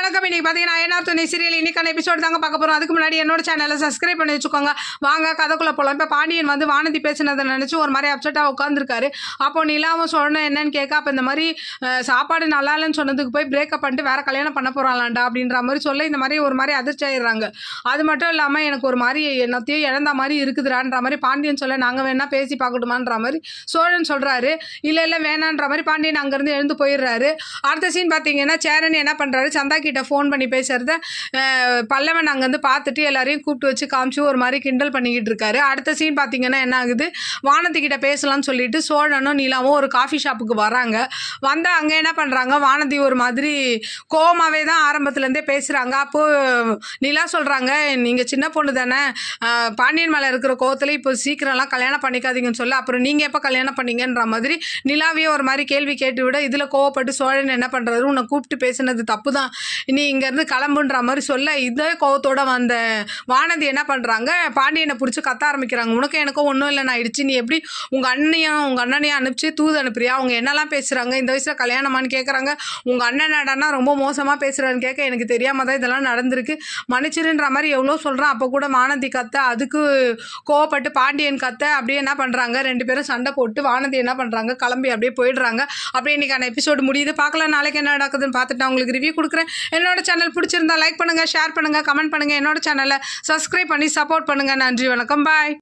வணக்கம். இன்னைக்கு பார்த்தீங்கன்னா ஐயனார் துணை சீரியல் இன்னைக்கான எபிசோடு தாங்க பார்க்க போகிறோம். அதுக்கு முன்னாடி என்னோட சேனலை சப்ஸ்கிரைப் பண்ணி வச்சுக்கோங்க. வாங்க கதைக்குள்ளே போகலாம். இப்போ பாண்டியன் வந்து வானதி பேசினதை நினச்சி ஒரு மாதிரி அப்செட்டாக உட்காந்துருக்காரு. அப்போ நிலாவும் சொல்லணும் என்னன்னு கேட்க, அப்போ இந்த மாதிரி சாப்பாடு நல்லா இல்லைன்னு சொன்னதுக்கு போய் பிரேக்கப் பண்ணிட்டு வேற கல்யாணம் பண்ண போகிறாளாண்டா அப்படின்ற மாதிரி சொல்ல இந்த மாதிரி ஒரு மாதிரி அதிர்ச்சி ஆயிடுறாங்க. அது மட்டும் இல்லாமல் எனக்கு ஒரு மாதிரி என்னத்தையும் இழந்த மாதிரி இருக்குதுறான்ற மாதிரி பாண்டியன் சொல்ல, நாங்கள் வேணா பேசி பார்க்கட்டுமான்ற மாதிரி சோழன் சொல்கிறாரு. இல்லை வேணான்ற மாதிரி பாண்டியன் அங்கேருந்து எழுந்து போயிடுறாரு. அடுத்த சீன் பார்த்தீங்கன்னா சேரன் என்ன பண்ணுறாரு, சந்தா கிட்ட ஃபோன் பண்ணி பேசுகிறத பல்லவன் அங்கேருந்து பார்த்துட்டு எல்லாரையும் கூப்பிட்டு வச்சு காமிச்சு ஒரு மாதிரி கிண்டல் பண்ணிக்கிட்டு இருக்காரு. அடுத்த சீன் பார்த்தீங்கன்னா என்ன ஆகுது, வானதி கிட்ட பேசலாம்னு சொல்லிட்டு சோழனும் நீலாவும் ஒரு காஃபி ஷாப்புக்கு வராங்க. வந்தால் அங்கே என்ன பண்ணுறாங்க, வானதி ஒரு மாதிரி கோவமாகவே தான் ஆரம்பத்துலேருந்தே பேசுகிறாங்க. அப்போது நிலா சொல்கிறாங்க, நீங்கள் சின்ன பொண்ணு தானே, பாண்டியன் மேலே இருக்கிற கோவத்தில் இப்போ சீக்கிரம்லாம் கல்யாணம் பண்ணிக்காதீங்கன்னு சொல்ல, அப்புறம் நீங்கள் எப்போ கல்யாணம் பண்ணீங்கன்ற மாதிரி நிலாவையே ஒரு மாதிரி கேள்வி கேட்டு விட, இதில் கோவப்பட்டு சோழன் என்ன பண்ணுறாரு, உன்னை கூப்பிட்டு பேசுனது தப்பு தான், நீ இங்கேருந்து கிளம்புன்ற மாதிரி சொல்ல, இதே கோவத்தோட வந்த வானதி என்ன பண்ணுறாங்க, பாண்டியனை பிடிச்சி கத்த ஆரம்பிக்கிறாங்க. உனக்கு எனக்கும் ஒன்றும் இல்லைன்னு ஆயிடுச்சு, நீ எப்படி உங்கள் அண்ணனையும் அனுப்பிச்சு தூது அனுப்புறியா, அவங்க என்னெல்லாம் பேசுகிறாங்க, இந்த வயசில் கல்யாணமானு கேட்குறாங்க, உங்கள் அண்ணன் நடனா ரொம்ப மோசமாக பேசுகிறான்னு கேட்க, எனக்கு தெரியாமல் தான் இதெல்லாம் நடந்திருக்கு, மன்னிச்சிருன்ற மாதிரி எவ்வளோ சொல்கிறான். அப்போ கூட வானதி கத்த, அதுக்கு கோவப்பட்டு பாண்டியன் கத்த, அப்படியே என்ன பண்ணுறாங்க, ரெண்டு பேரும் சண்டை போட்டு வானதி என்ன பண்ணுறாங்க, கிளம்பி அப்படியே போயிடுறாங்க. அப்படியே இன்றைக்கான எபிசோடு முடியுது. பார்க்கலாம் நாளைக்கு என்ன நடக்குதுன்னு பார்த்துட்டு நான் உங்களுக்கு ரிவ்யூ கொடுக்குறேன். என்னோட சேனல் பிடிச்சிருந்தா லைக் பண்ணுங்கள், ஷேர் பண்ணுங்கள், கமெண்ட் பண்ணுங்கள். என்னோட சேனலை சப்ஸ்கிரைப் பண்ணி சப்போர்ட் பண்ணுங்கள். நன்றி, வணக்கம், பாய்.